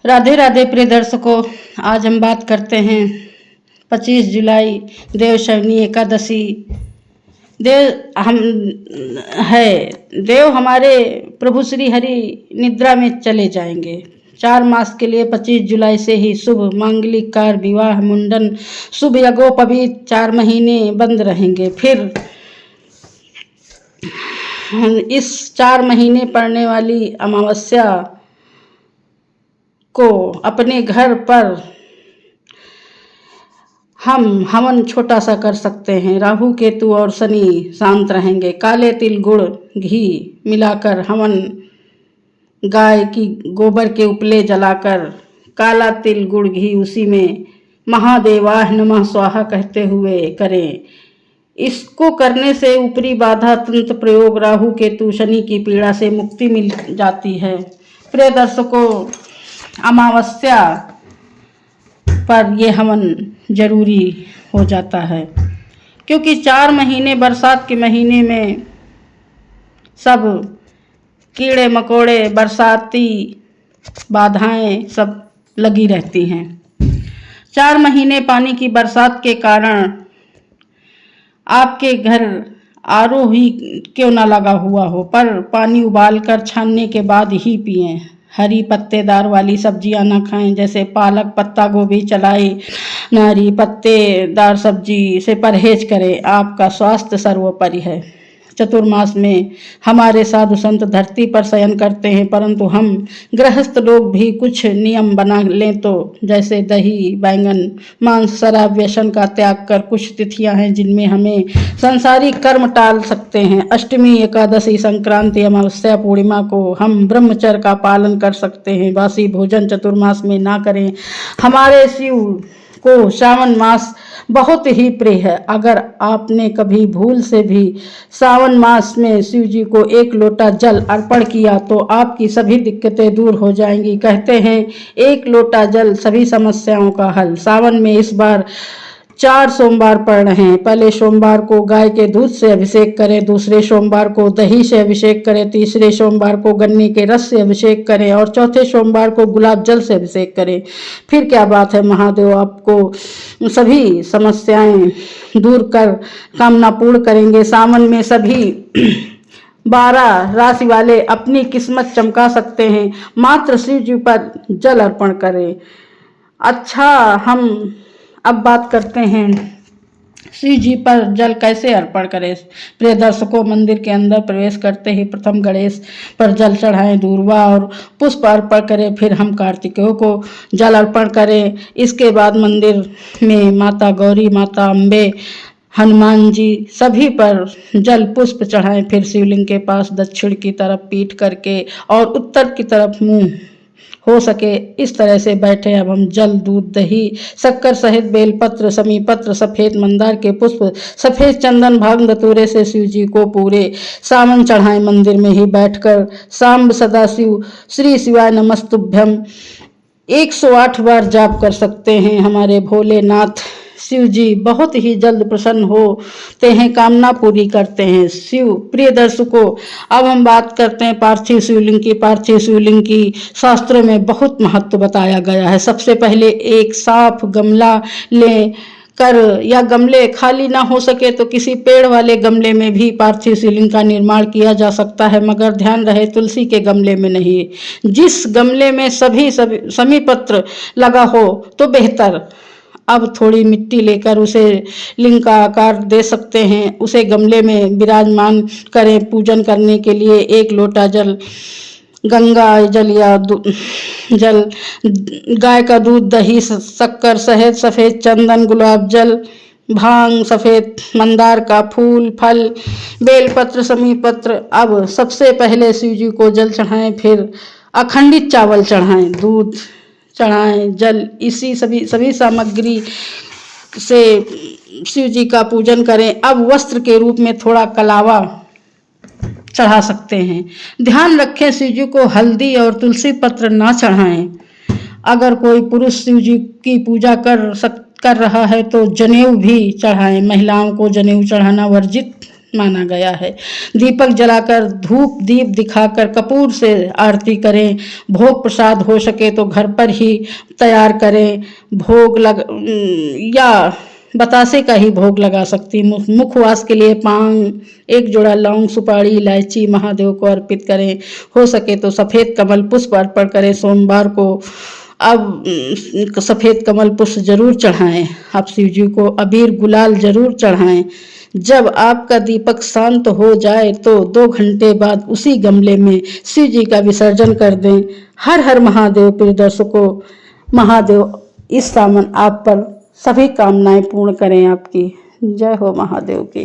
राधे राधे प्रिय दर्शकों, आज हम बात करते हैं 25 जुलाई देवशवनी एकादशी। देव हमारे प्रभु श्री हरि निद्रा में चले जाएंगे। 4 मास के लिए 25 जुलाई से ही शुभ मांगलिक कार्य, विवाह, मुंडन, शुभ यज्ञोपवीत 4 महीने बंद रहेंगे। फिर इस 4 महीने पड़ने वाली अमावस्या को अपने घर पर हम हवन छोटा सा कर सकते हैं। राहु केतु और शनि शांत रहेंगे। काले तिल गुड़ घी मिलाकर हवन, गाय की गोबर के उपले जलाकर काला तिल गुड़ घी उसी में महादेवाय नमः स्वाहा कहते हुए करें। इसको करने से ऊपरी बाधा तंत्र प्रयोग, राहु केतु शनि की पीड़ा से मुक्ति मिल जाती है। प्रिय दर्शकों, अमावस्या पर ये हवन जरूरी हो जाता है, क्योंकि 4 महीने बरसात के महीने में सब कीड़े मकोड़े, बरसाती बाधाएं सब लगी रहती हैं। 4 महीने पानी की बरसात के कारण आपके घर आरओ ही क्यों ना लगा हुआ हो, पर पानी उबालकर छानने के बाद ही पिएं। हरी पत्तेदार वाली सब्जियां ना खाएं, जैसे पालक, पत्ता गोभी, चलाई, नारी पत्तेदार सब्जी से परहेज करें। आपका स्वास्थ्य सर्वोपरि है। चतुर्मास में हमारे साधु संत धरती पर शयन करते हैं, परंतु हम गृहस्थ लोग भी कुछ नियम बना लें तो, जैसे दही, बैंगन, मांस, शराब, व्यसन का त्याग कर कुछ तिथियां हैं जिनमें हमें सांसारिक कर्म टाल सकते हैं। अष्टमी, एकादशी, संक्रांति, अमावस्या, पूर्णिमा को हम ब्रह्मचर्य का पालन कर सकते हैं। बासी भोजन चतुर्मास में ना करें। हमारे शिव को श्रावण मास बहुत ही प्रिय है। अगर आपने कभी भूल से भी सावन मास में शिव जी को 1 लोटा जल अर्पण किया तो आपकी सभी दिक्कतें दूर हो जाएंगी। कहते हैं 1 लोटा जल सभी समस्याओं का हल। सावन में इस बार 4 सोमवार पड़ रहे हैं। पहले सोमवार को गाय के दूध से अभिषेक करें, दूसरे सोमवार को दही से अभिषेक करें, तीसरे सोमवार को गन्ने के रस से अभिषेक करें और चौथे सोमवार को गुलाब जल से अभिषेक करें। फिर क्या बात है, महादेव आपको सभी समस्याएं दूर कर कामना पूर्ण करेंगे। सावन में सभी 12 राशि वाले अपनी किस्मत चमका सकते हैं। मात्र शिव जी पर जल अर्पण करें। अच्छा, हम अब बात करते हैं शिव जी पर जल कैसे अर्पण करें। प्रिय दर्शकों, मंदिर के अंदर प्रवेश करते ही प्रथम गणेश पर जल चढ़ाएं, दूर्वा और पुष्प अर्पण करें। फिर हम कार्तिकेय को जल अर्पण करें। इसके बाद मंदिर में माता गौरी, माता अम्बे, हनुमान जी सभी पर जल पुष्प चढ़ाएं। फिर शिवलिंग के पास दक्षिण की तरफ पीठ करके और उत्तर की तरफ मुंह हो सके इस तरह से बैठे। अब हम जल, दूध, दही, शक्कर सहित बेलपत्र, समीपत्र, सफेद मंदार के पुष्प, सफेद चंदन, भांग धतूरे से शिव जी को पूरे सावन चढ़ाएं। मंदिर में ही बैठकर सांब सदाशिव श्री शिवाय नमस्तुभ्यम 108 बार जाप कर सकते हैं। हमारे भोलेनाथ शिव जी बहुत ही जल्द प्रसन्न होते हैं, कामना पूरी करते हैं। शिव प्रिय दर्शकों, अब हम बात करते हैं पार्थिव शिवलिंग की। पार्थिव शिवलिंग की शास्त्रों में बहुत महत्व बताया गया है। सबसे पहले एक साफ गमला ले कर, या गमले खाली ना हो सके तो किसी पेड़ वाले गमले में भी पार्थिव शिवलिंग का निर्माण किया जा सकता है, मगर ध्यान रहे तुलसी के गमले में नहीं। जिस गमले में सभी समीपत्र लगा हो तो बेहतर। अब थोड़ी मिट्टी लेकर उसे लिंग का आकार दे सकते हैं। उसे गमले में विराजमान करें। पूजन करने के लिए 1 लोटा जल, गंगा जल या जल, गाय का दूध, दही, शक्कर, शहद, सफेद चंदन, गुलाब जल, भांग, सफेद मंदार का फूल, फल, बेलपत्र, समीपत्र। अब सबसे पहले शिव जी को जल चढ़ाएं, फिर अखंडित चावल चढ़ाएं, दूध चढ़ाएं, जल, इसी सभी सामग्री से शिव जी का पूजन करें। अब वस्त्र के रूप में थोड़ा कलावा चढ़ा सकते हैं। ध्यान रखें शिव जी को हल्दी और तुलसी पत्र ना चढ़ाएं। अगर कोई पुरुष शिव जी की पूजा कर रहा है तो जनेऊ भी चढ़ाएं। महिलाओं को जनेऊ चढ़ाना वर्जित माना गया है। दीपक जलाकर, धूप दीप दिखाकर, कपूर से आरती करें। भोग प्रसाद हो सके तो घर पर ही तैयार करें। भोग या बतासे का ही भोग लगा सकती। मुखवास के लिए पान, एक जोड़ा लौंग, सुपारी, इलायची महादेव को अर्पित करें। हो सके तो सफ़ेद कमल पुष्प अर्पण करें। सोमवार को अब सफ़ेद कमल पुष्प जरूर चढ़ाएं। आप शिव जी को अबीर गुलाल जरूर चढ़ाएं। जब आपका दीपक शांत हो जाए तो 2 घंटे बाद उसी गमले में शिव जी का विसर्जन कर दें। हर हर महादेव। प्रिय दर्शकों, महादेव इस सावन आप पर सभी कामनाएं पूर्ण करें आपकी। जय हो महादेव की।